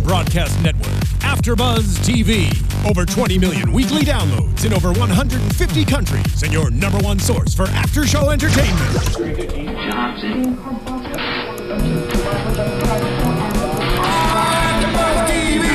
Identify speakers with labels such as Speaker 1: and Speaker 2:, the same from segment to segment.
Speaker 1: broadcast network, AFTERBUZZ TV. Over 20 million weekly downloads in over 150 countries, and your number one source for after-show entertainment.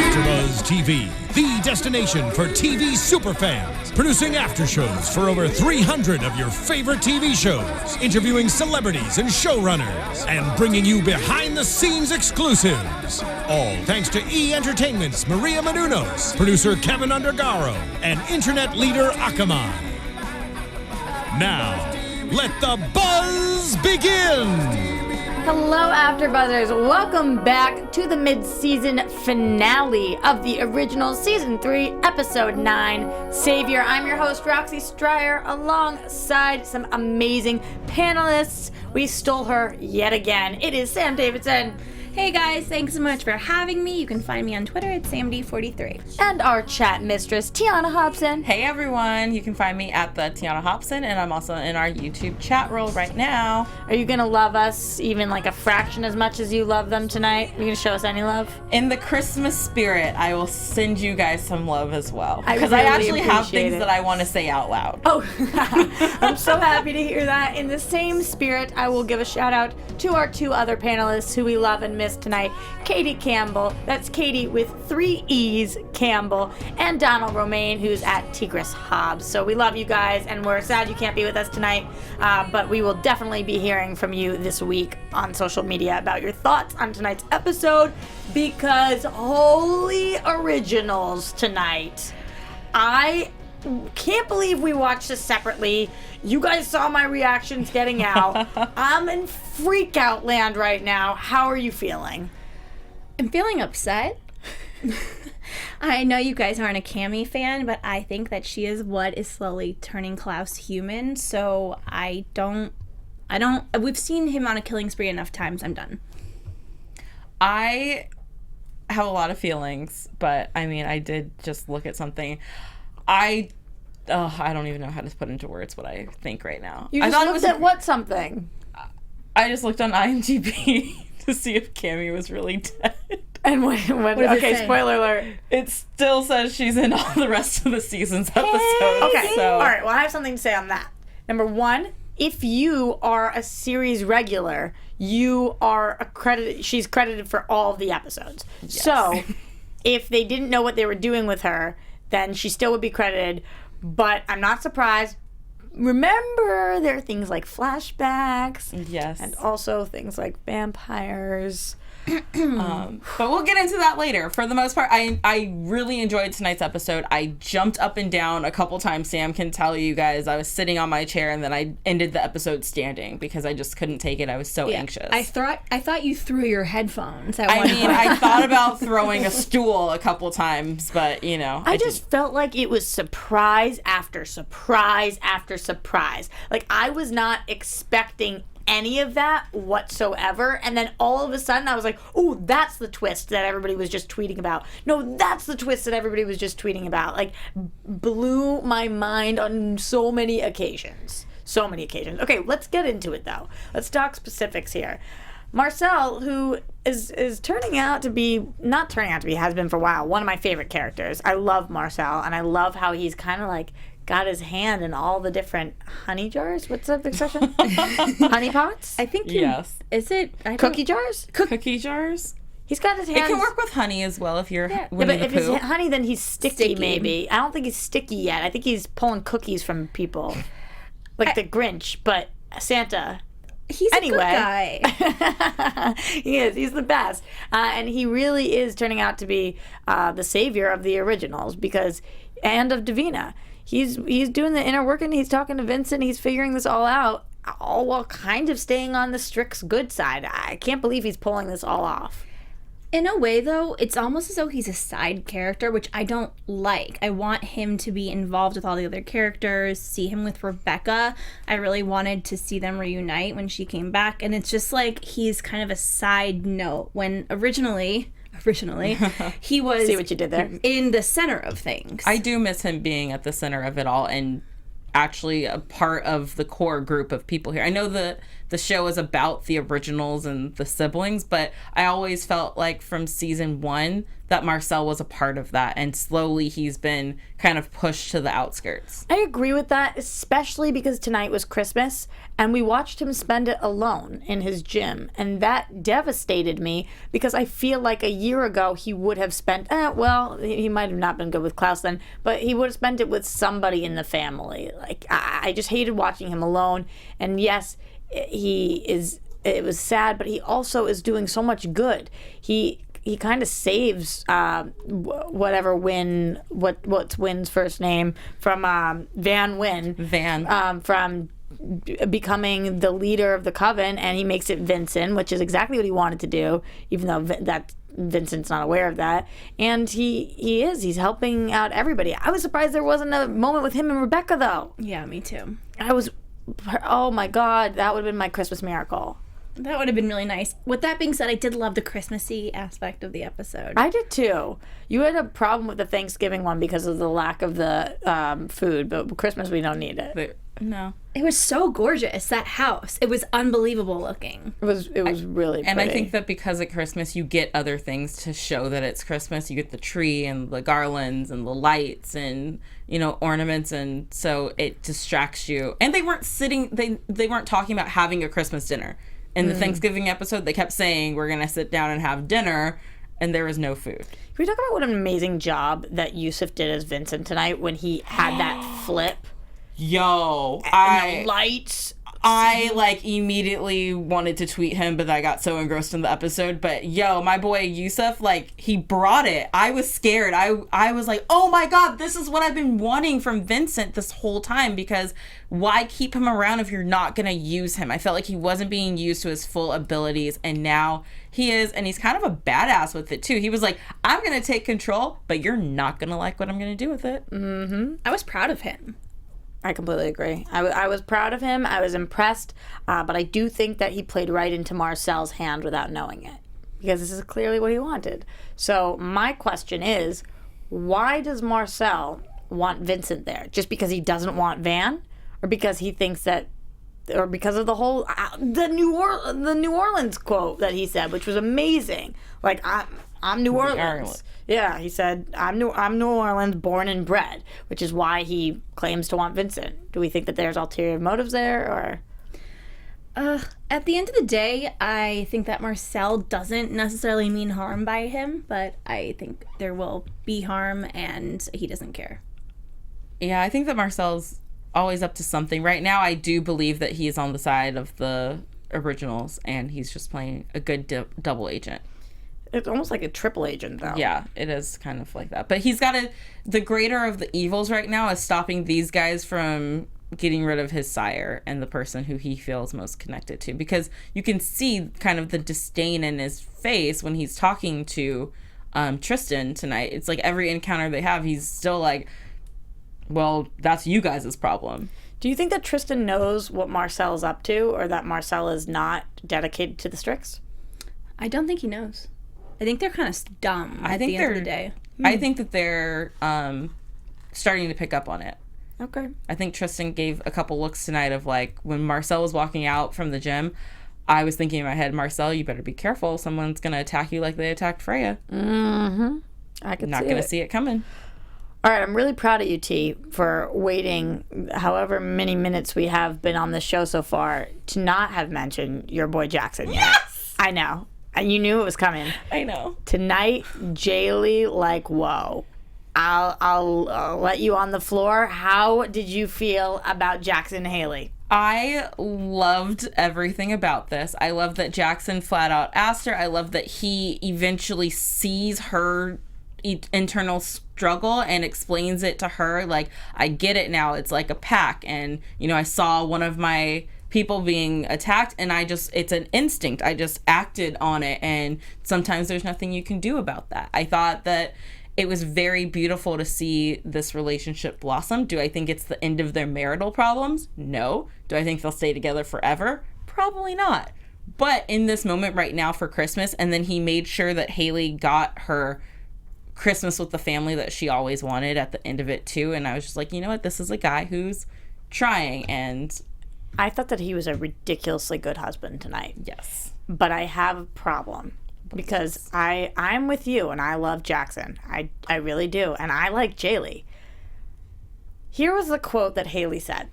Speaker 1: AFTERBUZZ TV, the destination for TV superfans, producing aftershows for over 300 of your favorite TV shows, interviewing celebrities and showrunners, and bringing you behind-the-scenes exclusives. All thanks to E! Entertainment's Maria Menounos, producer Kevin Undergaro, and internet leader Akamai. Now, let the buzz begin!
Speaker 2: Hello, AfterBuzzers. Welcome back to the mid-season finale of the original Season 3, Episode 9, Savior. I'm your host, Roxy Striar, alongside some amazing panelists. We stole her yet again. It is Sam Davidson.
Speaker 3: Hey guys, thanks so much for having me. You can find me on Twitter at SamD43.
Speaker 2: And our chat mistress, Tiona Hobson.
Speaker 4: Hey everyone, you can find me at the Tiona Hobson, and I'm also in our YouTube chat role right now.
Speaker 2: Are you gonna love us even like a fraction as much as you love them tonight? Are you gonna show us any love?
Speaker 4: In the Christmas spirit, I will send you guys some love as well.
Speaker 2: Because
Speaker 4: I actually have things that I want to say out loud.
Speaker 2: Oh, I'm so happy to hear that. In the same spirit, I will give a shout out to our two other panelists who we love and miss tonight, Katie Campbell, that's Katie with 3 E's, Campbell, and Donald Romaine, who's at Tigris Hobbs. So we love you guys, and we're sad you can't be with us tonight, but we will definitely be hearing from you this week on social media about your thoughts on tonight's episode, because holy originals tonight. I can't believe we watched this separately. You guys saw my reactions getting out. I'm in freak out land right now. How are you feeling?
Speaker 3: I'm feeling upset. I know you guys aren't a Camille fan, but I think that she is what is slowly turning Klaus human. So we've seen him on a killing spree enough times. I'm done.
Speaker 4: I have a lot of feelings, but I mean, I did just look at something. I don't even know how to put into words what I think right now.
Speaker 2: You just looked at what something?
Speaker 4: I just looked on IMDb to see if Camille was really dead.
Speaker 2: And what okay, spoiler alert.
Speaker 4: It still says she's in all the rest of the season's episodes.
Speaker 2: Okay,
Speaker 4: so.
Speaker 2: All right, well, I have something to say on that. Number one, if you are a series regular, you are she's credited for all of the episodes. Yes. So, if they didn't know what they were doing with her, then she still would be credited, but I'm not surprised. Remember, there are things like flashbacks.
Speaker 4: Yes.
Speaker 2: And also things like vampires.
Speaker 4: But we'll get into that later. For the most part, I really enjoyed tonight's episode. I jumped up and down a couple times. Sam can tell you guys. I was sitting on my chair, and then I ended the episode standing because I just couldn't take it. I was so anxious.
Speaker 3: I thought you threw your headphones at
Speaker 4: I
Speaker 3: one
Speaker 4: mean,
Speaker 3: point.
Speaker 4: I thought about throwing a stool a couple times, but, you know.
Speaker 2: I just felt like it was surprise after surprise after surprise. Like, I was not expecting any of that whatsoever, and then all of a sudden I was like, oh, that's the twist that everybody was just tweeting about. No, that's the twist that everybody was just tweeting about. Like, blew my mind on so many occasions. Okay, let's get into it though. Let's talk specifics here. Marcel, who is turning out to be, has been for a while, one of my favorite characters. I love Marcel, and I love how he's kind of like got his hand in all the different honey jars. What's that expression? Honey pots?
Speaker 3: I think
Speaker 4: yes.
Speaker 3: Is it
Speaker 2: cookie jars?
Speaker 4: Cookie jars?
Speaker 2: He's got his hands.
Speaker 4: It can work with honey as well if you're
Speaker 2: but if it's honey, then he's sticky, maybe. I don't think he's sticky yet. I think he's pulling cookies from people. Like the Grinch, but Santa.
Speaker 3: He's a good guy.
Speaker 2: He is. He's the best. And he really is turning out to be the savior of the originals and of Davina. He's doing the inner work, and he's talking to Vincent. He's figuring this all out, all while kind of staying on the strict good side. I can't believe he's pulling this all off.
Speaker 3: In a way, though, it's almost as though he's a side character, which I don't like. I want him to be involved with all the other characters, see him with Rebekah. I really wanted to see them reunite when she came back, and it's just like he's kind of a side note when originally he was
Speaker 2: see what you did there
Speaker 3: in the center of things.
Speaker 4: I do miss him being at the center of it all and actually a part of the core group of people here. I know the the show is about the originals and the siblings, but I always felt like from season 1 that Marcel was a part of that, and slowly he's been kind of pushed to the outskirts.
Speaker 2: I agree with that, especially because tonight was Christmas, and we watched him spend it alone in his gym, and that devastated me because I feel like a year ago he would have spent, well, he might have not been good with Klaus then, but he would have spent it with somebody in the family. Like, I just hated watching him alone, and yes, it was sad, but he also is doing so much good. He kind of saves what's Wynn's first name from Van Wyn from becoming the leader of the coven, and he makes it Vincent, which is exactly what he wanted to do, even though that Vincent's not aware of that. And he's helping out everybody. I was surprised there wasn't a moment with him and Rebekah, though.
Speaker 3: Yeah, me too.
Speaker 2: Oh my God, that would have been my Christmas miracle.
Speaker 3: That would have been really nice. With that being said, I did love the Christmassy aspect of the episode.
Speaker 2: I did too. You had a problem with the Thanksgiving one because of the lack of the food, but Christmas we don't need it.
Speaker 4: But, no.
Speaker 3: It was so gorgeous, that house. It was unbelievable looking.
Speaker 2: It was really pretty.
Speaker 4: And I think that because at Christmas you get other things to show that it's Christmas. You get the tree and the garlands and the lights and, ornaments, and so it distracts you. And they weren't talking about having a Christmas dinner. In the Thanksgiving episode, they kept saying, we're going to sit down and have dinner, and there was no food.
Speaker 2: Can we talk about what an amazing job that Yusuf did as Vincent tonight when he had that flip?
Speaker 4: Yo,
Speaker 2: and the lights.
Speaker 4: I immediately wanted to tweet him, but I got so engrossed in the episode. But yo, my boy Yusuf, he brought it. I was scared. I was like, oh my God, this is what I've been wanting from Vincent this whole time, because why keep him around if you're not going to use him? I felt like he wasn't being used to his full abilities, and now he is, and he's kind of a badass with it too. He was like, I'm going to take control, but you're not going to like what I'm going to do with it.
Speaker 3: Mm-hmm. I was proud of him.
Speaker 2: I completely agree. I was proud of him. I was impressed. But I do think that he played right into Marcel's hand without knowing it, because this is clearly what he wanted. So my question is, why does Marcel want Vincent there? Just because he doesn't want Van? Or because he thinks that, or because of the whole, the New Orleans quote that he said, which was amazing. I'm New Orleans. Yeah, he said, I'm New Orleans born and bred, which is why he claims to want Vincent. Do we think that there's ulterior motives there, or?
Speaker 3: At the end of the day, I think that Marcel doesn't necessarily mean harm by him, but I think there will be harm, and he doesn't care.
Speaker 4: Yeah, I think that Marcel's always up to something. Right now, I do believe that he is on the side of the originals, and he's just playing a good double agent.
Speaker 2: It's almost like a triple agent, though.
Speaker 4: Yeah, it is kind of like that. But he's got the greater of the evils right now is stopping these guys from getting rid of his sire and the person who he feels most connected to. Because you can see kind of the disdain in his face when he's talking to Tristan tonight. It's like every encounter they have, he's still like, well, that's you guys' problem.
Speaker 2: Do you think that Tristan knows what Marcel is up to, or that Marcel is not dedicated to the Strix?
Speaker 3: I don't think he knows. I think they're kind of dumb at the end of the day.
Speaker 4: I think that they're starting to pick up on it.
Speaker 2: Okay.
Speaker 4: I think Tristan gave a couple looks tonight of when Marcel was walking out from the gym, I was thinking in my head, Marcel, you better be careful. Someone's going to attack you like they attacked Freya.
Speaker 2: Mm-hmm. I could see it.
Speaker 4: Not going to see it coming.
Speaker 2: All right, I'm really proud of you, T, for waiting however many minutes we have been on the show so far to not have mentioned your boy Jackson yet.
Speaker 4: Yes!
Speaker 2: I know. And you knew it was coming.
Speaker 4: I know.
Speaker 2: Tonight, Jaylee, whoa. I'll let you on the floor. How did you feel about Jackson and Hayley?
Speaker 4: I loved everything about this. I love that Jackson flat out asked her. I love that he eventually sees her internal struggle and explains it to her. I get it now. It's like a pack. And, I saw one of my people being attacked, and it's an instinct. I just acted on it, and sometimes there's nothing you can do about that. I thought that it was very beautiful to see this relationship blossom. Do I think it's the end of their marital problems? No. Do I think they'll stay together forever? Probably not. But in this moment right now for Christmas, and then he made sure that Hayley got her Christmas with the family that she always wanted at the end of it too, and I was just like, you know what, this is a guy who's trying, and
Speaker 2: I thought that he was a ridiculously good husband tonight.
Speaker 4: Yes.
Speaker 2: But I have a problem because I'm with you and I love Jackson. I really do. And I like Jaylee. Here was the quote that Hayley said.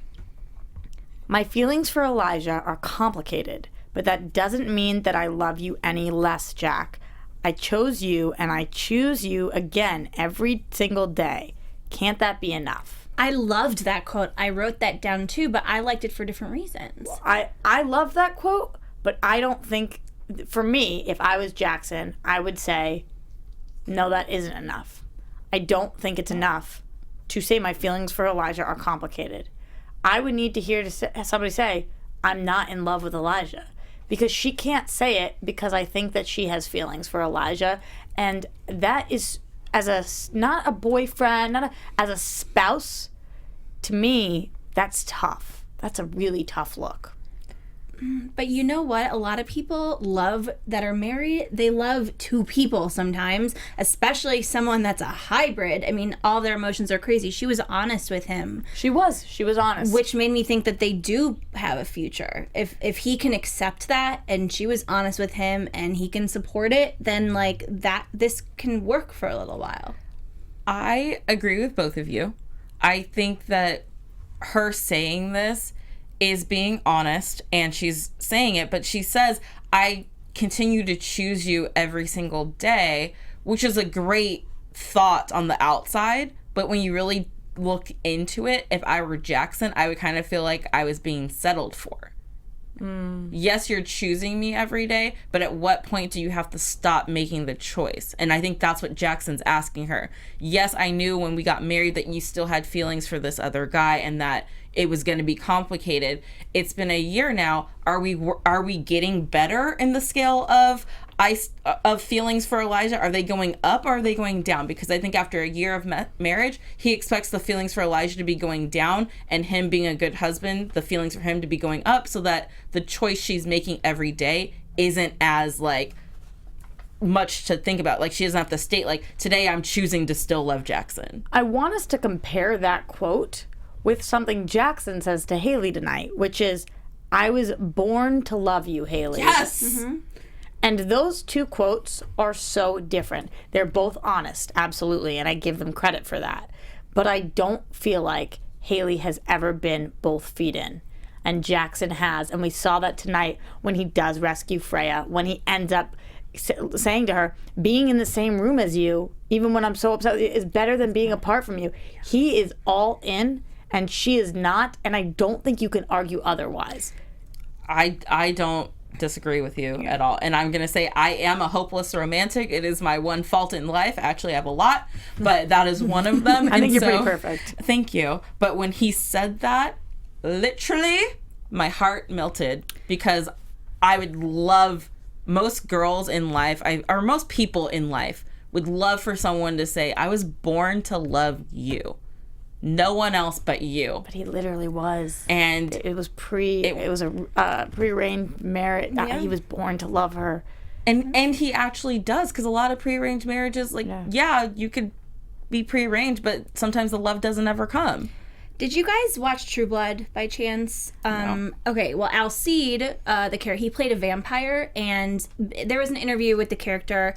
Speaker 2: My feelings for Elijah are complicated, but that doesn't mean that I love you any less, Jack. I chose you and I choose you again every single day. Can't that be enough?
Speaker 3: I loved that quote. I wrote that down too, but I liked it for different reasons.
Speaker 2: I love that quote, but I don't think, for me, if I was Jackson, I would say, no, that isn't enough. I don't think it's enough to say my feelings for Elijah are complicated. I would need to hear somebody say, I'm not in love with Elijah. Because she can't say it because I think that she has feelings for Elijah. And that is, not a boyfriend, as a spouse, to me, that's tough. That's a really tough look.
Speaker 3: But you know what? A lot of people that are married, they love two people sometimes, especially someone that's a hybrid. I mean, all their emotions are crazy. She was honest with him.
Speaker 2: She was honest.
Speaker 3: Which made me think that they do have a future. If he can accept that and she was honest with him and he can support it, then like that, this can work for a little while.
Speaker 4: I agree with both of you. I think that her saying this is being honest, and she's saying it, but she says, I continue to choose you every single day, which is a great thought on the outside, but when you really look into it, if I were Jackson, I would kind of feel like I was being settled for. Yes, you're choosing me every day, but at what point do you have to stop making the choice? And I think that's what Jackson's asking her. Yes, I knew when we got married that you still had feelings for this other guy and that it was going to be complicated. It's been a year now. Are we getting better in the scale of feelings for Elijah? Are they going up or are they going down? Because I think after a year of marriage, he expects the feelings for Elijah to be going down, and him being a good husband, the feelings for him to be going up, so that the choice she's making every day isn't as like much to think about. Like, she doesn't have to state like, today I'm choosing to still love Jackson.
Speaker 2: I want us to compare that quote with something Jackson says to Hayley tonight, which is, I was born to love you, Hayley.
Speaker 4: Yes.
Speaker 2: Mm-hmm. And those two quotes are so different. They're both honest, absolutely, and I give them credit for that. But I don't feel like Hayley has ever been both feet in. And Jackson has, and we saw that tonight when he does rescue Freya, when he ends up saying to her, being in the same room as you, even when I'm so upset, is better than being apart from you. He is all in, and she is not, and I don't think you can argue otherwise.
Speaker 4: I don't disagree with you at all. And I'm going to say I am a hopeless romantic. It is my one fault in life. Actually, I have a lot, but that is one of them.
Speaker 2: I think you're pretty perfect.
Speaker 4: Thank you. But when he said that, literally, my heart melted, because I would love, most girls in life, or most people in life, would love for someone to say, I was born to love you. No one else but you.
Speaker 2: But he literally was.
Speaker 4: And
Speaker 2: it was a prearranged marriage.
Speaker 3: Yeah.
Speaker 2: He was born to love her.
Speaker 4: And he actually does, because a lot of prearranged marriages, like, yeah, you could be prearranged, but sometimes the love doesn't ever come.
Speaker 3: Did you guys watch True Blood by chance?
Speaker 4: No.
Speaker 3: Okay, well, Alcide, the character, he played a vampire, and there was an interview with the character,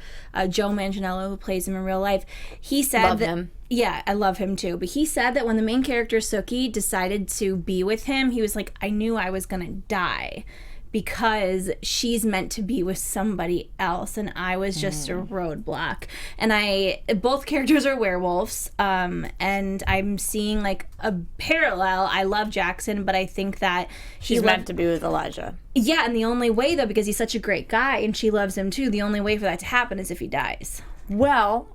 Speaker 3: Joe Manganiello, who plays him in real life. He said
Speaker 2: Love him.
Speaker 3: Yeah, I love him too. But he said that when the main character, Sookie, decided to be with him, he was like, I knew I was going to die, because she's meant to be with somebody else and I was just a roadblock. And both characters are werewolves, and I'm seeing like a parallel. I love Jackson, but I think that
Speaker 2: she's meant to be with Elijah.
Speaker 3: Yeah, and the only way though, because he's such a great guy and she loves him too, the only way for that to happen is if he dies.
Speaker 2: Well,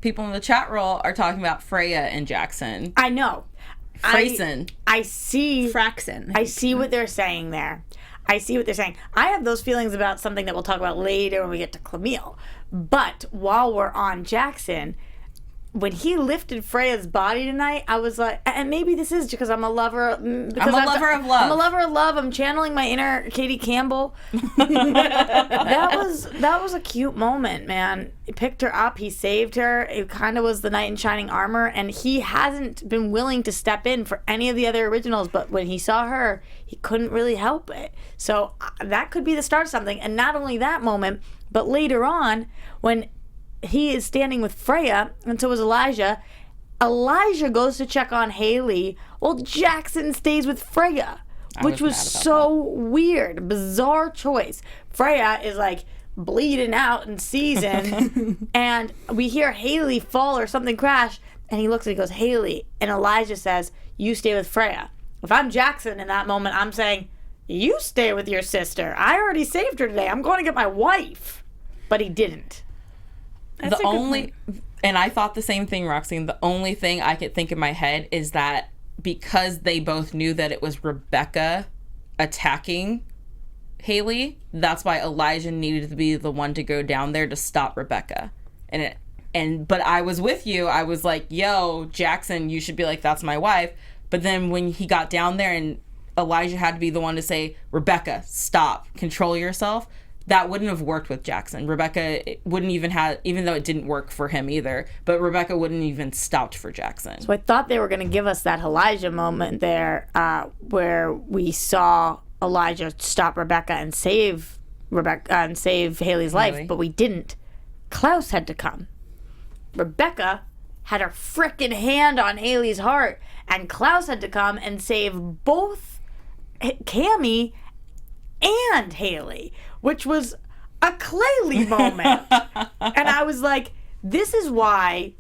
Speaker 4: People in the chat roll are talking about Freya and Jackson.
Speaker 2: I know.
Speaker 4: Frayson.
Speaker 2: I see.
Speaker 3: Fraxon.
Speaker 2: I see what they're saying there. I have those feelings about something that we'll talk about later when we get to Camille. But while we're on Jackson, when he lifted Freya's body tonight, I was like, and maybe this is because I'm a lover. Because
Speaker 4: I'm a lover of love.
Speaker 2: I'm a lover of love. I'm channeling my inner Katie Campbell. that was a cute moment, man. He picked her up. He saved her. It kind of was the knight in shining armor, and he hasn't been willing to step in for any of the other originals. But when he saw her, he couldn't really help it. So that could be the start of something. And not only that moment, but later on when he is standing with Freya, and so is Elijah. Elijah goes to check on Hayley, while Jackson stays with Freya, which was so weird. Bizarre choice. Freya is like bleeding out in season, and we hear Hayley fall or something crash, and he looks and he goes, Hayley, and Elijah says, you stay with Freya. If I'm Jackson in that moment, I'm saying, you stay with your sister. I already saved her today. I'm going to get my wife. But he didn't.
Speaker 4: The only, and I thought the same thing, Roxy, and the only thing I could think in my head is that because they both knew that it was Rebekah attacking Hayley, that's why Elijah needed to be the one to go down there to stop Rebekah. But I was with you. I was like, yo, Jackson, you should be like, that's my wife. But then when he got down there and Elijah had to be the one to say, Rebekah, stop, control yourself, that wouldn't have worked with Jackson. Rebekah wouldn't even have, even though it didn't work for him either, but Rebekah wouldn't even stopped for Jackson.
Speaker 2: So I thought they were going to give us that Elijah moment there where we saw Elijah stop Rebekah and save Hayley's life, but we didn't. Klaus had to come. Rebekah had her frickin' hand on Hayley's heart, and Klaus had to come and save both Cammy and Hayley, which was a Claylee moment. And I was like, this is why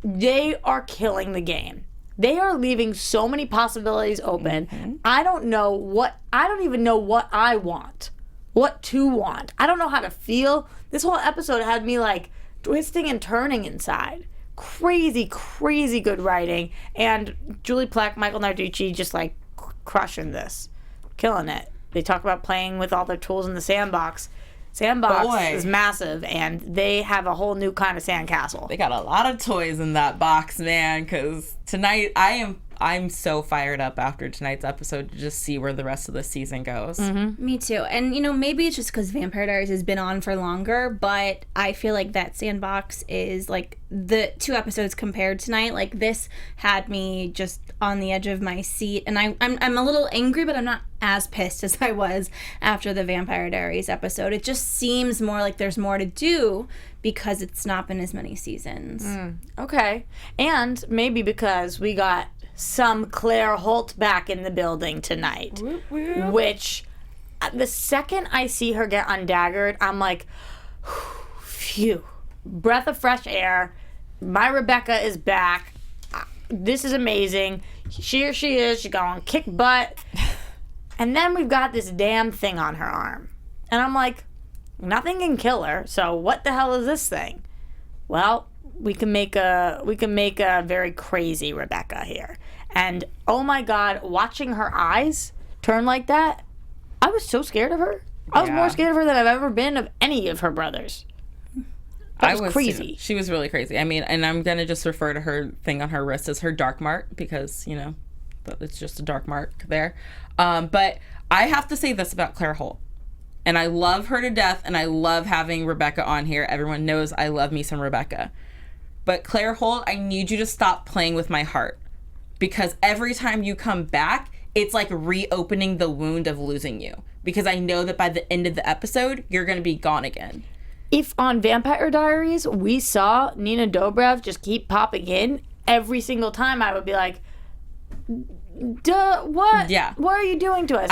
Speaker 2: they are killing the game. They are leaving so many possibilities open. Mm-hmm. I don't even know what I want, what to want. I don't know how to feel. This whole episode had me like twisting and turning inside. Crazy, crazy good writing. And Julie Plec, Michael Narducci just like crushing this, killing it. They talk about playing with all their tools in the sandbox. Sandbox is massive, and they have a whole new kind of sandcastle.
Speaker 4: They got a lot of toys in that box, man, because tonight I'm so fired up after tonight's episode to just see where the rest of the season goes.
Speaker 3: Mm-hmm. Me too. And, maybe it's just because Vampire Diaries has been on for longer, but I feel like that sandbox is, like, the 2 episodes compared tonight, like, this had me just on the edge of my seat. And I'm a little angry, but I'm not as pissed as I was after the Vampire Diaries episode. It just seems more like there's more to do because it's not been as many seasons.
Speaker 2: Okay. And maybe because we got some Claire Holt back in the building tonight, which the second I see her get undaggered, I'm like, phew, breath of fresh air. My Rebekah is back. This is amazing. Here she is. She's going to kick butt. And then we've got this damn thing on her arm. And I'm like, nothing can kill her. So what the hell is this thing? Well, we can make a very crazy Rebekah here. And oh my God, watching her eyes turn like that, I was so scared of her. I was more scared of her than I've ever been of any of her brothers. That was crazy.
Speaker 4: Too. She was really crazy. I mean, and I'm going to just refer to her thing on her wrist as her dark mark because, it's just a dark mark there. But I have to say this about Claire Holt. And I love her to death, and I love having Rebekah on here. Everyone knows I love me some Rebekah. But Claire Holt, I need you to stop playing with my heart. Because every time you come back, it's like reopening the wound of losing you. Because I know that by the end of the episode, you're going to be gone again.
Speaker 2: If on Vampire Diaries, we saw Nina Dobrev just keep popping in, every single time I would be like, duh, what? Yeah. What are you doing to us?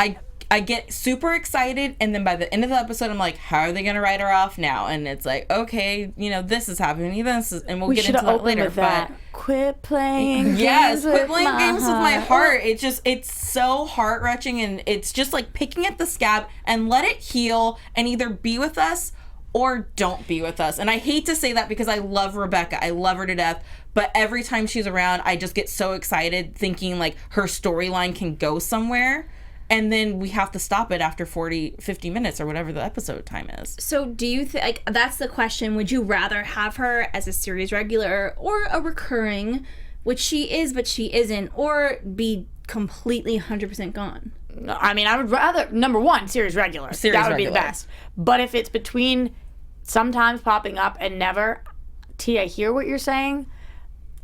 Speaker 4: I get super excited, and then by the end of the episode, I'm like, how are they going to write her off now? And it's like, okay, this is happening, and we'll get into that later.
Speaker 2: But quit playing
Speaker 4: games with my heart. It's so heart-wrenching, and it's just like picking at the scab and let it heal and either be with us or don't be with us. And I hate to say that because I love Rebekah. I love her to death. But every time she's around, I just get so excited thinking like her storyline can go somewhere. and then we have to stop it after 50 minutes or whatever the episode time is.
Speaker 3: So do you think, like, that's the question, would you rather have her as a series regular or a recurring, which she is but she isn't, or be completely 100% gone?
Speaker 2: I mean, I would rather, number one, series regular. That would be the best. But if it's between sometimes popping up and never, T, I hear what you're saying,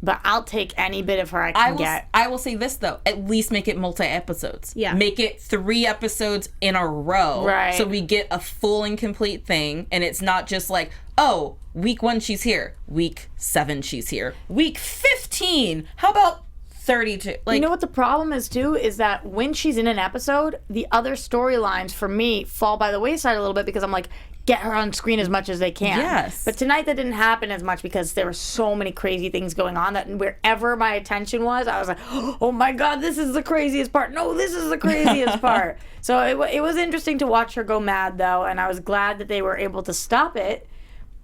Speaker 2: but I'll take any bit of her I can get.
Speaker 4: I will say this, though. At least make it multi-episodes.
Speaker 3: Yeah.
Speaker 4: Make it 3 episodes in a row.
Speaker 2: Right.
Speaker 4: So we get a full and complete thing, and it's not just like, oh, week 1 she's here. Week 7 she's here. Week 15, how about 32? Like,
Speaker 2: you know what the problem is, too, is that when she's in an episode, the other storylines, for me, fall by the wayside a little bit because I'm like, get her on screen as much as they can.
Speaker 4: Yes.
Speaker 2: But tonight that didn't happen as much because there were so many crazy things going on that wherever my attention was, I was like, oh my God, this is the craziest part. No, this is the craziest part. So it was interesting to watch her go mad, though, and I was glad that they were able to stop it.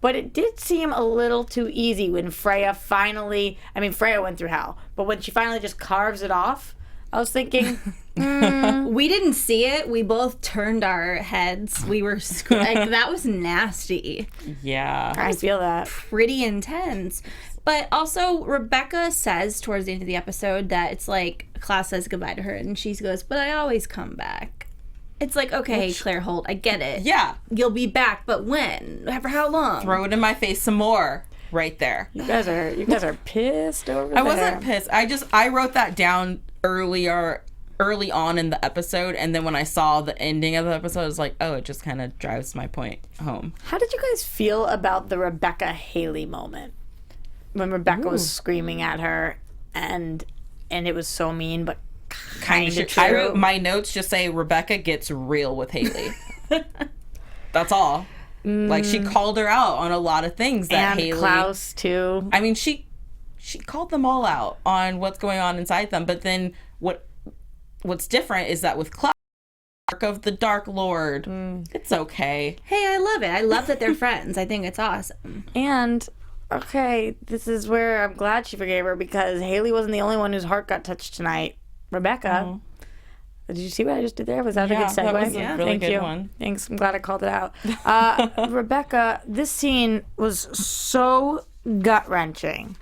Speaker 2: But it did seem a little too easy when Freya finally, I mean, Freya went through hell, but when she finally just carves it off, I was thinking,
Speaker 3: We didn't see it. We both turned our heads. We were like, that was nasty.
Speaker 4: yeah.
Speaker 2: I feel that.
Speaker 3: Pretty intense. But also, Rebekah says towards the end of the episode that it's like Klaus says goodbye to her, and she goes, "But I always come back." It's like, okay, Claire Holt, I get it.
Speaker 4: Yeah.
Speaker 3: You'll be back, but when? For how long?
Speaker 4: Throw it in my face some more. Right there.
Speaker 2: You guys are pissed over there.
Speaker 4: I wasn't pissed. I wrote that down early on in the episode, and then when I saw the ending of the episode, I was like, oh, it just kind of drives my point home.
Speaker 2: How did you guys feel about the Rebekah Hayley moment? When Rebekah was screaming at her and it was so mean, but kind of true.
Speaker 4: My notes just say Rebekah gets real with Hayley. That's all. Like, she called her out on a lot of things that
Speaker 2: and
Speaker 4: Hayley...
Speaker 2: Klaus, too.
Speaker 4: I mean, she called them all out on what's going on inside them, but then what's different is that with Klaus, Mark of the Dark Lord, it's okay.
Speaker 3: Hey, I love it. I love that they're friends. I think it's awesome.
Speaker 2: And, okay, this is where I'm glad she forgave her because Hayley wasn't the only one whose heart got touched tonight. Rebekah. Did you see what I just did there? Was that a good segue?
Speaker 4: That was a really good one.
Speaker 2: Thanks. I'm glad I called it out. Rebekah, this scene was so gut-wrenching,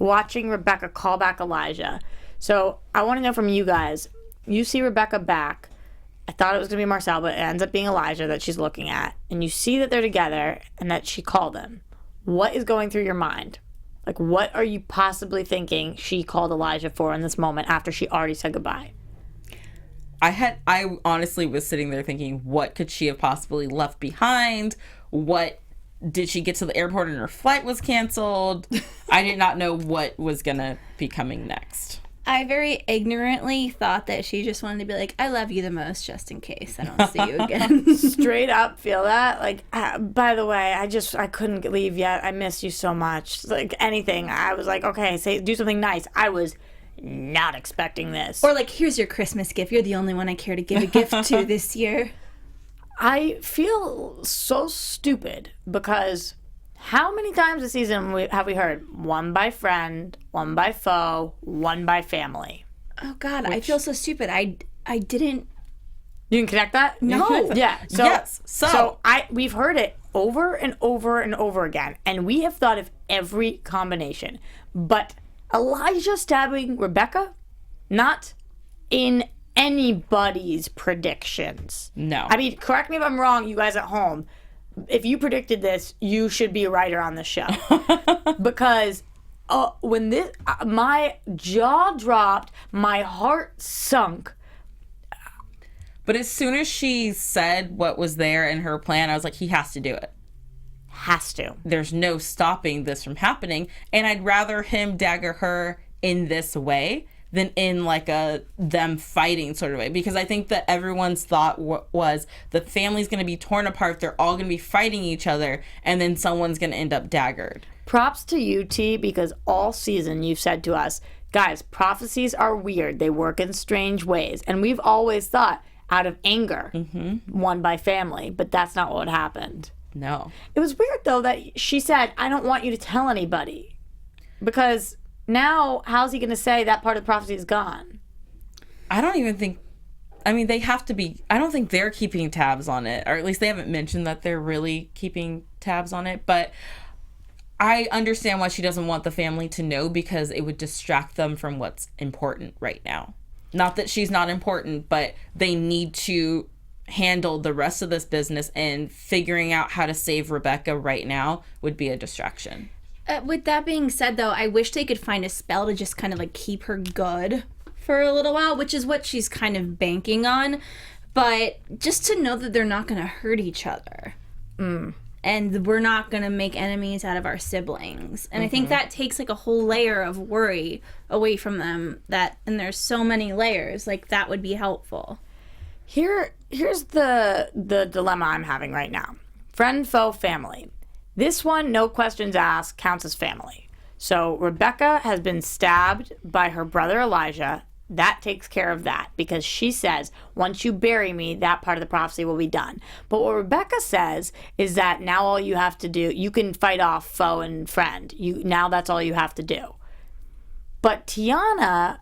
Speaker 2: watching Rebekah call back Elijah. So I want to know from you guys, you see Rebekah back. I thought it was going to be Marcel, but it ends up being Elijah that she's looking at. And you see that they're together and that she called him. What is going through your mind? Like, what are you possibly thinking she called Elijah for in this moment after she already said goodbye?
Speaker 4: I honestly was sitting there thinking, what could she have possibly left behind? What did she get to the airport and her flight was canceled? I did not know what was gonna be coming next.
Speaker 3: I very ignorantly thought that she just wanted to be like, I love you the most just in case I don't see you again.
Speaker 2: Straight up feel that. Like, by the way, I couldn't leave yet. I miss you so much. Like, anything. I was like, okay, do something nice. I was not expecting this.
Speaker 3: Or like, here's your Christmas gift. You're the only one I care to give a gift to this year.
Speaker 2: I feel so stupid because how many times this season have we heard one by friend, one by foe, one by family?
Speaker 3: Oh God, I feel so stupid. I didn't.
Speaker 2: You can connect that?
Speaker 3: No.
Speaker 2: Yeah. So,
Speaker 4: yes. So
Speaker 2: we've heard it over and over and over again, and we have thought of every combination. But Elijah stabbing Rebekah, not in anybody's predictions.
Speaker 4: No.
Speaker 2: I mean, correct me if I'm wrong, you guys at home. If you predicted this, you should be a writer on the show. Because when this, my jaw dropped, my heart sunk.
Speaker 4: But as soon as she said what was there in her plan, I was like, he has to do it.
Speaker 2: Has to.
Speaker 4: There's no stopping this from happening. And I'd rather him dagger her in this way than in like a them fighting sort of way. Because I think that everyone's thought was the family's going to be torn apart. They're all going to be fighting each other. And then someone's going to end up daggered. Props
Speaker 2: to you, T, because all season you've said to us, guys, prophecies are weird. They work in strange ways. And we've always thought out of anger, won by family. But that's not what happened.
Speaker 4: No.
Speaker 2: It was weird, though, that she said, I don't want you to tell anybody. Because now, how's he going to say that part of the prophecy is gone?
Speaker 4: I don't even think... I mean, they have to be. I don't think they're keeping tabs on it, or at least they haven't mentioned that they're really keeping tabs on it. But I understand why she doesn't want the family to know, because it would distract them from what's important right now. Not that she's not important, but they need to handle the rest of this business, and figuring out how to save Rebekah right now would be a distraction.
Speaker 3: With that being said, though, I wish they could find a spell to just kind of like keep her good for a little while, which is what she's kind of banking on. But just to know that they're not going to hurt each other. And we're not going to make enemies out of our siblings. And I think that takes like a whole layer of worry away from them. And there's so many layers, like that would be helpful.
Speaker 2: Here's the dilemma I'm having right now. Friend, foe, family. This one, no questions asked, counts as family. So Rebekah has been stabbed by her brother Elijah. That takes care of that, because she says, once you bury me, that part of the prophecy will be done. But what Rebekah says is that now all you have to do, you can fight off foe and friend. Now that's all you have to do. But Tiona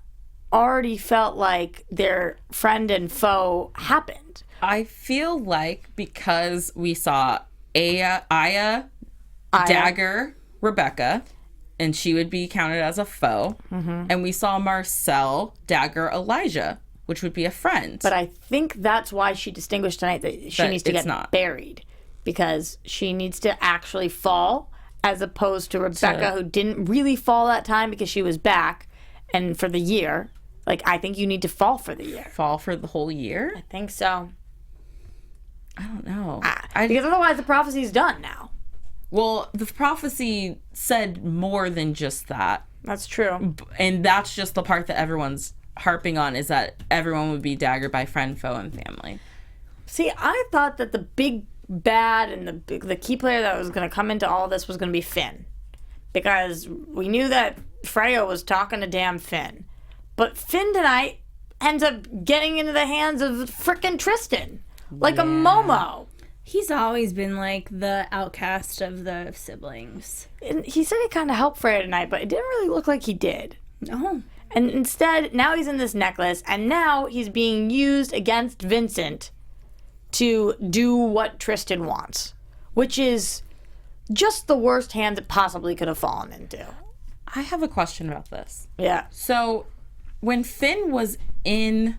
Speaker 2: already felt like their friend and foe happened.
Speaker 4: I feel like because we saw Aya dagger Rebekah, and she would be counted as a foe. And we saw Marcel dagger Elijah, which would be a friend.
Speaker 2: But I think that's why she distinguished tonight that she needs to get buried, because she needs to actually fall, as opposed to Rebekah, who didn't really fall that time because she was back and for the year. Like, I think you need to fall for the year.
Speaker 4: Fall for the whole year?
Speaker 2: I think so.
Speaker 4: I don't know.
Speaker 2: Because otherwise the prophecy's done now.
Speaker 4: Well, the prophecy said more than just that.
Speaker 2: That's true.
Speaker 4: And that's just the part that everyone's harping on, is that everyone would be daggered by friend, foe, and family.
Speaker 2: See, I thought that the big bad and the key player that was going to come into all this was going to be Finn. Because we knew that Freya was talking to damn Finn. But Finn tonight ends up getting into the hands of frickin' Tristan. Like a Momo.
Speaker 3: He's always been like the outcast of the siblings.
Speaker 2: And he said he kind of helped Freya tonight, but it didn't really look like he did.
Speaker 3: No.
Speaker 2: And instead, now he's in this necklace, and now he's being used against Vincent to do what Tristan wants, which is just the worst hands it possibly could have fallen into.
Speaker 4: I have a question about this.
Speaker 2: Yeah.
Speaker 4: So, when Finn was in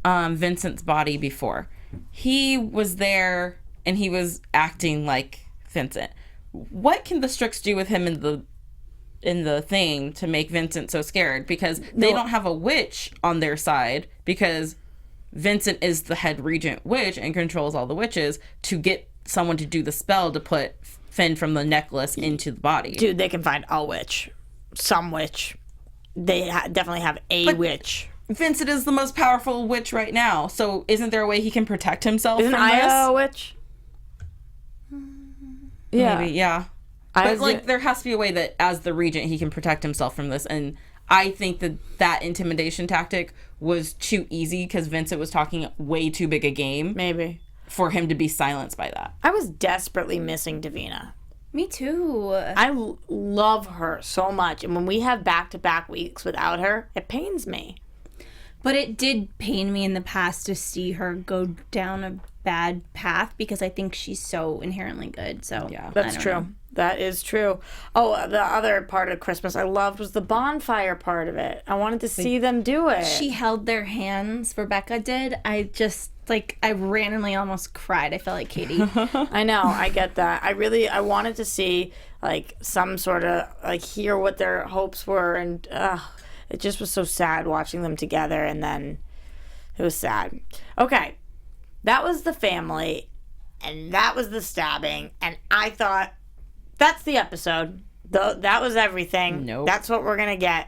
Speaker 4: Vincent's body before, he was there and he was acting like Vincent. What can the Strix do with him in the thing to make Vincent so scared? Because they don't have a witch on their side, because Vincent is the head regent witch and controls all the witches, to get someone to do the spell to put Finn from the necklace into the body.
Speaker 2: Dude, they can find a witch. Some witch. They definitely have a witch.
Speaker 4: Vincent is the most powerful witch right now, so isn't there a way he can protect himself from this?
Speaker 2: Isn't Aya a witch? Yeah.
Speaker 4: Maybe, yeah. But, like, there has to be a way that, as the regent, he can protect himself from this. And I think that intimidation tactic was too easy, because Vincent was talking way too big a game.
Speaker 2: Maybe.
Speaker 4: For him to be silenced by that.
Speaker 2: I was desperately missing Davina.
Speaker 3: Me too.
Speaker 2: I love her so much. And when we have back-to-back weeks without her, it pains me.
Speaker 3: But it did pain me in the past to see her go down a bad path, because I think she's so inherently good. So
Speaker 4: yeah,
Speaker 2: that's true. That is true. Oh, the other part of Christmas I loved was the bonfire part of it. I wanted to see them do it.
Speaker 3: She held their hands. Rebekah did. I just, like, I randomly almost cried. I felt like Katie.
Speaker 2: I know. I get that. I wanted to see, like, some sort of, like, hear what their hopes were. And it just was so sad watching them together. And then it was sad. Okay. That was the family. And that was the stabbing. And I thought, that's the episode. That was everything.
Speaker 4: Nope.
Speaker 2: That's what we're going to get.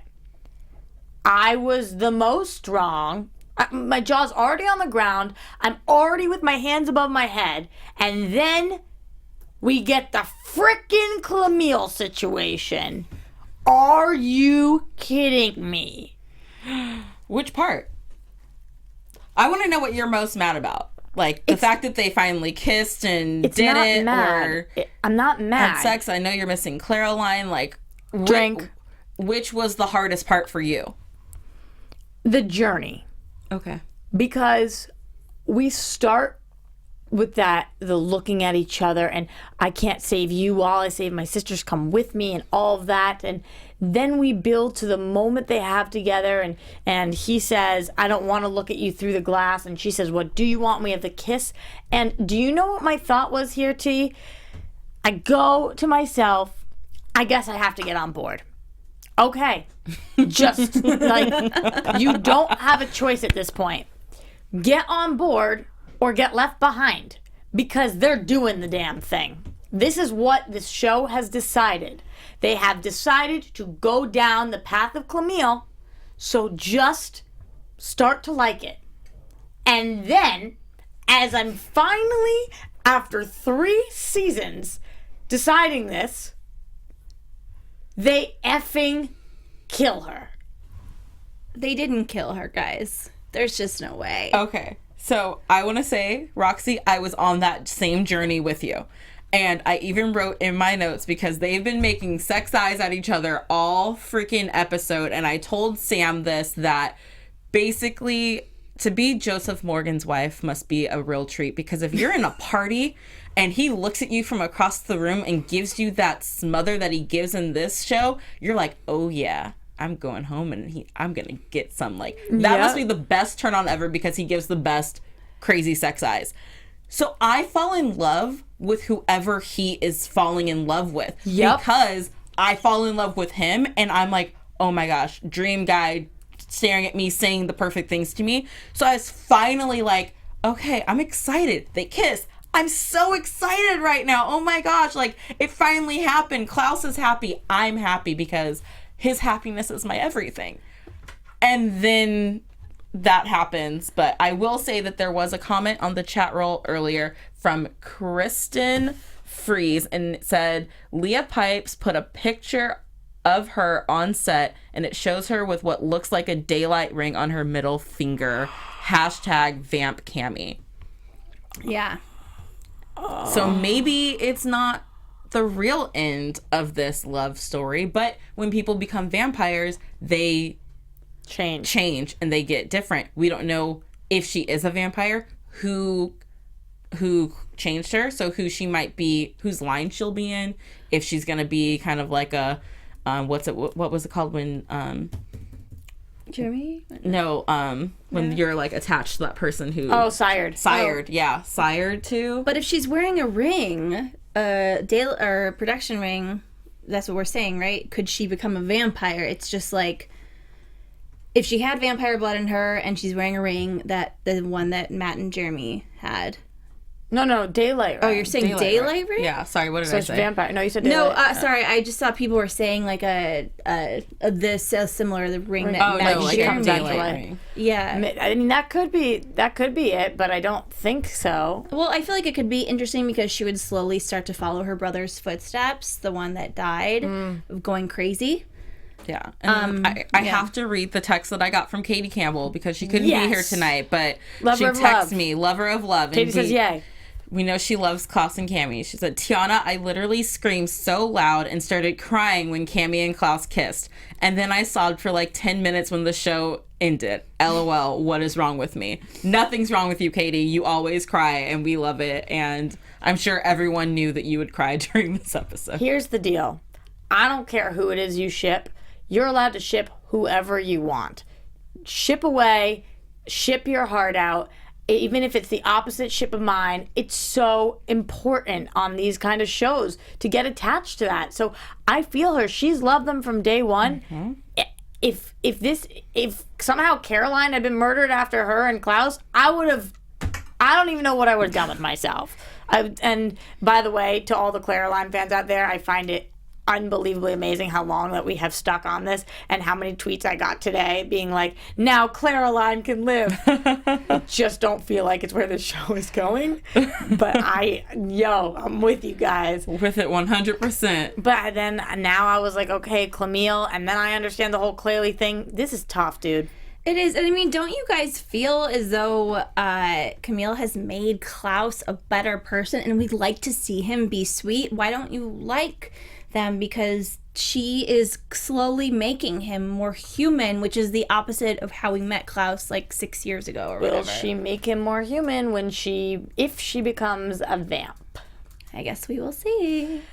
Speaker 2: I was the most wrong. My jaw's already on the ground. I'm already with my hands above my head. And then we get the frickin' Camille situation. Are you kidding me?
Speaker 4: Which part? I want to know what you're most mad about. Like, the fact that they finally kissed and did it, or
Speaker 2: I'm not mad.
Speaker 4: Had sex. I know you're missing Caroline. Like,
Speaker 2: drink.
Speaker 4: Which was the hardest part for you?
Speaker 2: The journey.
Speaker 4: Okay.
Speaker 2: Because we start with the looking at each other and I can't save you while I save my sisters, come with me, and all of that. And then we build to the moment they have together, and he says, I don't want to look at you through the glass, and she says, what do you want? We have the kiss. And do you know what my thought was here, T? I go to myself, I guess I have to get on board. Okay. Just like, you don't have a choice at this point. Get on board or get left behind, because they're doing the damn thing. This is what this show has decided. They have decided to go down the path of Camille, so just start to like it. And then, as I'm finally, after 3 seasons, deciding this, they effing kill her.
Speaker 3: They didn't kill her, guys. There's just no way.
Speaker 4: Okay. So I want to say, Roxy, I was on that same journey with you. And I even wrote in my notes, because they've been making sex eyes at each other all freaking episode. And I told Sam this, that basically to be Joseph Morgan's wife must be a real treat. Because if you're in a party and he looks at you from across the room and gives you that smother that he gives in this show, you're like, oh yeah, I'm going home and I'm going to get some. Like, that must be the best turn on ever, because he gives the best crazy sex eyes. So I fall in love with whoever he is falling in love with. Because I fall in love with him and I'm like, oh my gosh, dream guy staring at me, saying the perfect things to me. So I was finally like, okay, I'm excited. They kiss. I'm so excited right now. Oh my gosh, like, it finally happened. Klaus is happy. I'm happy, because his happiness is my everything. And then that happens. But I will say that there was a comment on the chat roll earlier from Kristen Freeze, and it said, Leah Pipes put a picture of her on set and it shows her with what looks like a daylight ring on her middle finger. Hashtag Vamp Cammy.
Speaker 3: Yeah.
Speaker 4: So maybe it's not the real end of this love story, but when people become vampires, they change and they get different. We don't know if she is a vampire, who changed her, so who she might be, whose line she'll be in, if she's gonna be kind of like a what was it called when
Speaker 3: Jeremy?
Speaker 4: No, when you're like attached to that person who
Speaker 2: sired.
Speaker 4: Yeah, sired too.
Speaker 3: But if she's wearing a ring, or production ring, that's what we're saying, right? Could she become a vampire? It's just like, if she had vampire blood in her and she's wearing a ring, that the one that Matt and Jeremy had.
Speaker 2: No, daylight ring.
Speaker 3: Oh, you're saying daylight ring?
Speaker 4: Yeah, sorry, what did
Speaker 2: So
Speaker 4: I
Speaker 2: it's
Speaker 4: say?
Speaker 2: vampire. No, you said daylight.
Speaker 3: No, sorry, I just thought people were saying like similar, the ring that Matt and
Speaker 4: like
Speaker 3: Jeremy
Speaker 2: comes out to
Speaker 3: had.
Speaker 2: life.
Speaker 3: Yeah.
Speaker 2: I mean, that could be it, but I don't think so.
Speaker 3: Well, I feel like it could be interesting because she would slowly start to follow her brother's footsteps, the one that died, of going crazy.
Speaker 4: Yeah. And I have to read the text that I got from Katie Campbell, because she couldn't be here tonight, but she texted me, lover of love.
Speaker 2: Katie says yay.
Speaker 4: We know she loves Klaus and Camille. She said, Tiona, I literally screamed so loud and started crying when Camille and Klaus kissed. And then I sobbed for like 10 minutes when the show ended. LOL, what is wrong with me? Nothing's wrong with you, Katie. You always cry and we love it. And I'm sure everyone knew that you would cry during this episode.
Speaker 2: Here's the deal. I don't care who it is you ship. You're allowed to ship whoever you want. Ship away. Ship your heart out. Even if it's the opposite ship of mine, it's so important on these kind of shows to get attached to that. So I feel her. She's loved them from day one. Mm-hmm. If somehow Caroline had been murdered after her and Klaus, I don't even know what I would have done with myself. And by the way, to all the Caroline fans out there, I find it unbelievably amazing how long that we have stuck on this and how many tweets I got today being like, now Caroline can live. I just don't feel like it's where the show is going. But I'm with you guys.
Speaker 4: With it 100%.
Speaker 2: But then now I was like, okay, Camille, and then I understand the whole Clayley thing. This is tough, dude.
Speaker 3: It is. And I mean, don't you guys feel as though Camille has made Klaus a better person and we'd like to see him be sweet? Why don't you like them? Because she is slowly making him more human, which is the opposite of how we met Klaus like 6 years ago or whatever.
Speaker 2: Will she make him more human if she becomes a vamp?
Speaker 3: I guess we will see.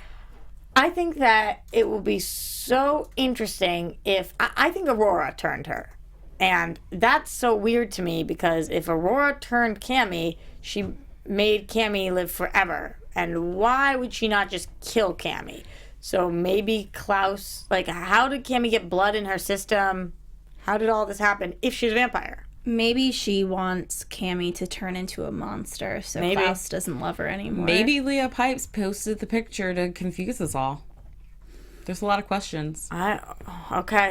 Speaker 2: I think that it will be so interesting if... I think Aurora turned her. And that's so weird to me because if Aurora turned Cammy, she made Cammy live forever. And why would she not just kill Cammy? So maybe Klaus... Like, how did Cammy get blood in her system? How did all this happen if she's a vampire?
Speaker 3: Maybe she wants Cammy to turn into a monster so Klaus doesn't love her anymore.
Speaker 4: Maybe Leah Pipes posted the picture to confuse us all. There's a lot of questions.
Speaker 2: We have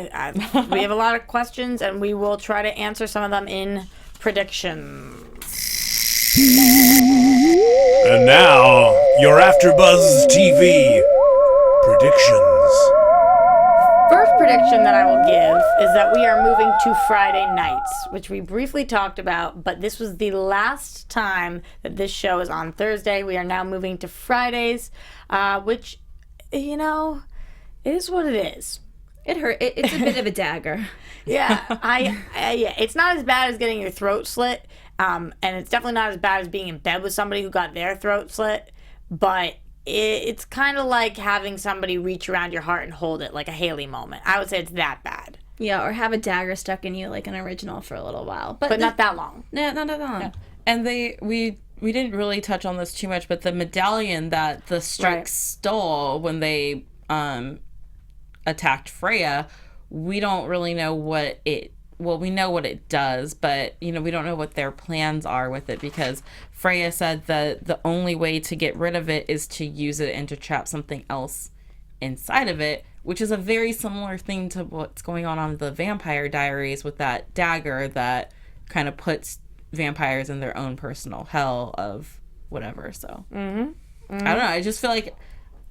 Speaker 2: a lot of questions, and we will try to answer some of them in predictions.
Speaker 1: And now, your AFTERBUZZ TV predictions.
Speaker 2: First prediction that I will give is that we are moving to Friday nights, which we briefly talked about, but this was the last time that this show is on Thursday. We are now moving to Fridays, which, you know, it is what it is.
Speaker 3: It hurt. It's a bit of a dagger.
Speaker 2: Yeah, it's not as bad as getting your throat slit, and it's definitely not as bad as being in bed with somebody who got their throat slit, but it's kind of like having somebody reach around your heart and hold it, like a Hayley moment. I would say it's that bad.
Speaker 3: Yeah, or have a dagger stuck in you like an original for a little while.
Speaker 2: But not that long.
Speaker 3: No, not that long.
Speaker 4: Yeah. And we didn't really touch on this too much, but the medallion that the Strix stole when they attacked Freya, we don't really know what it... Well, we know what it does, but, you know, we don't know what their plans are with it because Freya said that the only way to get rid of it is to use it and to trap something else inside of it, which is a very similar thing to what's going on the Vampire Diaries with that dagger that kind of puts vampires in their own personal hell of whatever. So, I don't know. I just feel like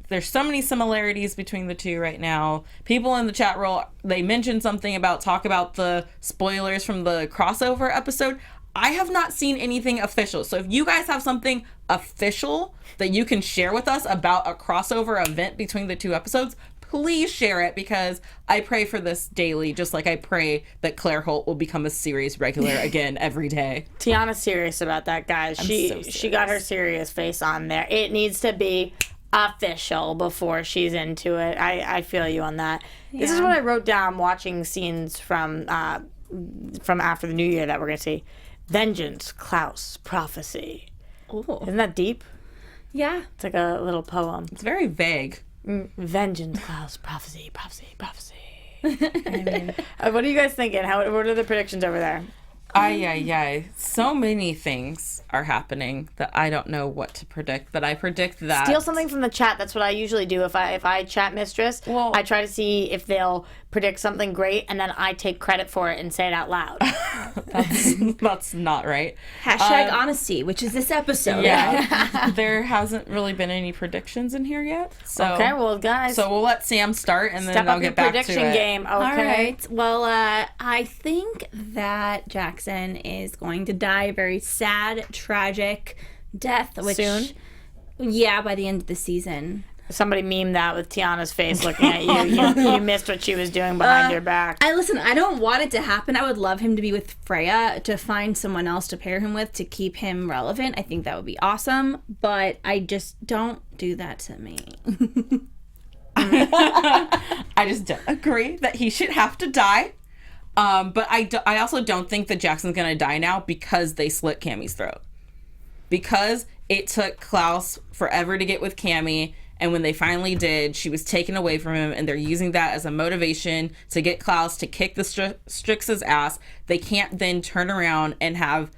Speaker 4: there's so many similarities between the two right now. People in the chat room, they mentioned something about talk about the spoilers from the crossover episode. I have not seen anything official. So if you guys have something official that you can share with us about a crossover event between the two episodes, please share it because I pray for this daily, just like I pray that Claire Holt will become a series regular again every day.
Speaker 2: Tiana's serious about that, guys. She got her serious face on there. It needs to be official before she's into it. I feel you on that. Yeah. This is what I wrote down watching scenes from after the New Year that we're gonna see. Vengeance, Klaus, prophecy.
Speaker 3: Ooh.
Speaker 2: Isn't that deep?
Speaker 3: Yeah.
Speaker 2: It's like a little poem.
Speaker 4: It's very vague.
Speaker 2: Vengeance, Klaus, prophecy. I mean, what are you guys thinking? What are the predictions over there?
Speaker 4: So many things are happening that I don't know what to predict, but I predict that...
Speaker 2: Steal something from the chat. That's what I usually do. If I chat Mistress, I try to see if they'll predict something great, and then I take credit for it and say it out loud.
Speaker 4: That's not right.
Speaker 3: Hashtag honesty, which is this episode.
Speaker 4: Yeah. There hasn't really been any predictions in here yet. So,
Speaker 2: okay, well, guys.
Speaker 4: So we'll let Sam start, and then I'll get back to it.
Speaker 2: Step up your prediction game. Okay.
Speaker 3: All right. Well, I think that Jackson is going to die a very sad, tragic death.
Speaker 2: Soon?
Speaker 3: Yeah, by the end of the season.
Speaker 2: Somebody memed that with Tiana's face looking at you. You missed what she was doing behind your back.
Speaker 3: I don't want it to happen. I would love him to be with Freya, to find someone else to pair him with to keep him relevant. I think that would be awesome, but I just don't do that to me.
Speaker 4: I just don't agree that he should have to die. But I also don't think that Jackson's going to die now because they slit Cammy's throat. Because it took Klaus forever to get with Cammy, and when they finally did, she was taken away from him, and they're using that as a motivation to get Klaus to kick the Strix's ass. They can't then turn around and have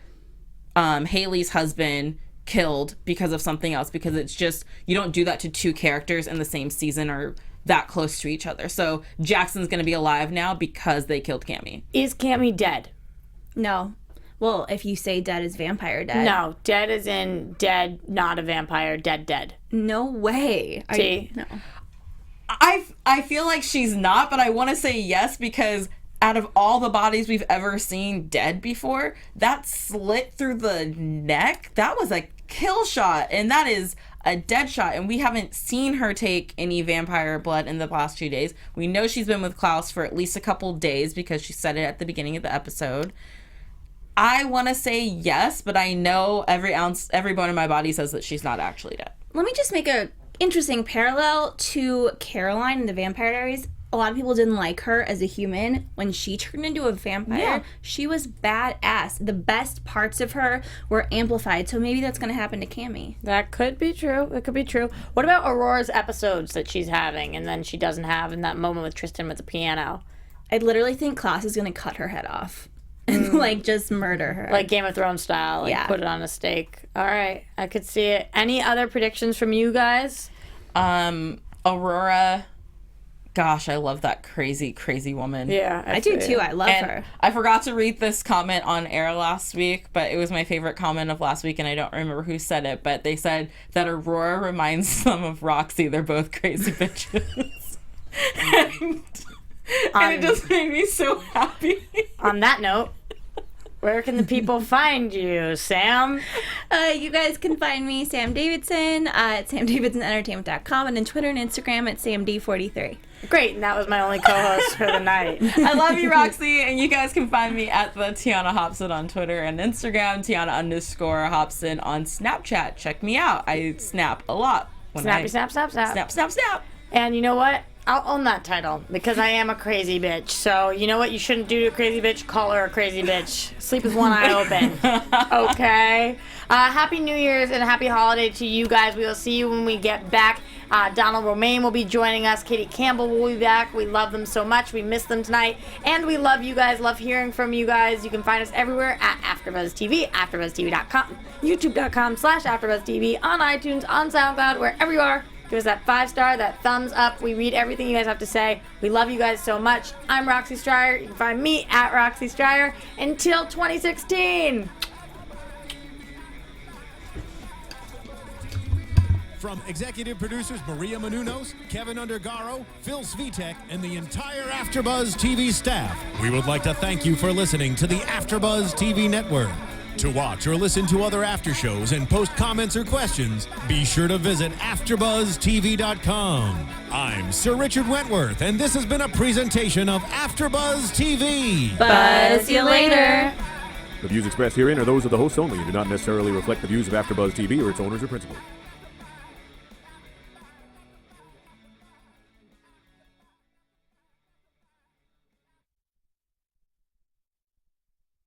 Speaker 4: Hayley's husband killed because of something else, because it's just, you don't do that to two characters in the same season or that close to each other. So Jackson's going to be alive now because they killed Cammy.
Speaker 2: Is Cammy dead?
Speaker 3: No. Well, if you say dead as vampire dead.
Speaker 2: No, dead as in dead, not a vampire, dead.
Speaker 3: No way.
Speaker 2: No.
Speaker 4: I feel like she's not, but I want to say yes because out of all the bodies we've ever seen dead before, that slit through the neck, that was a kill shot, and that is a dead shot, and we haven't seen her take any vampire blood in the past 2 days. We know she's been with Klaus for at least a couple days because she said it at the beginning of the episode. I want to say yes, but I know every bone in my body says that she's not actually dead.
Speaker 3: Let me just make a interesting parallel to Caroline in the Vampire Diaries. A lot of people didn't like her as a human. When she turned into a vampire, she was badass. The best parts of her were amplified, so maybe that's going to happen to Cammy.
Speaker 2: That could be true. It could be true. What about Aurora's episodes that she's having and then she doesn't have in that moment with Tristan with the piano?
Speaker 3: I literally think Klaus is going to cut her head off and, like, just murder her.
Speaker 2: Like Game of Thrones style. Like, put it on a stake. All right. I could see it. Any other predictions from you guys?
Speaker 4: Aurora... Gosh, I love that crazy, crazy woman.
Speaker 2: Yeah,
Speaker 3: I do too. I love her.
Speaker 4: I forgot to read this comment on air last week, but it was my favorite comment of last week, and I don't remember who said it, but they said that Aurora reminds them of Roxy. They're both crazy bitches. and it just made me so happy.
Speaker 2: On that note, where can the people find you, Sam?
Speaker 3: You guys can find me, Sam Davidson, at samdavidsonentertainment.com, and on Twitter and Instagram at samd43.
Speaker 2: Great, and that was my only co-host for the night.
Speaker 4: I love you, Roxy, and you guys can find me at the Tiona Hobson on Twitter and Instagram, Tiona_Hobson on Snapchat. Check me out. I snap a lot.
Speaker 2: Snap.
Speaker 4: Snap.
Speaker 2: And you know what? I'll own that title because I am a crazy bitch. So you know what you shouldn't do to a crazy bitch? Call her a crazy bitch. Sleep with one eye open. Okay? Happy New Year's and happy holiday to you guys. We will see you when we get back. Donald Romaine will be joining us. Katie Campbell will be back. We love them so much. We miss them tonight. And we love you guys. Love hearing from you guys. You can find us everywhere at AfterBuzz TV, AfterBuzzTV.com, YouTube.com/AfterBuzzTV, on iTunes, on SoundCloud, wherever you are. Give us that 5-star, that thumbs up. We read everything you guys have to say. We love you guys so much. I'm Roxy Striar. You can find me at Roxy Striar until 2016.
Speaker 1: From executive producers Maria Menounos, Kevin Undergaro, Phil Svitek, and the entire AfterBuzz TV staff, we would like to thank you for listening to the AfterBuzz TV network. To watch or listen to other after shows and post comments or questions, be sure to visit AfterBuzzTV.com. I'm Sir Richard Wentworth, and this has been a presentation of AfterBuzz TV.
Speaker 3: Buzz you later.
Speaker 5: The views expressed herein are those of the hosts only and do not necessarily reflect the views of AfterBuzz TV or its owners or principals.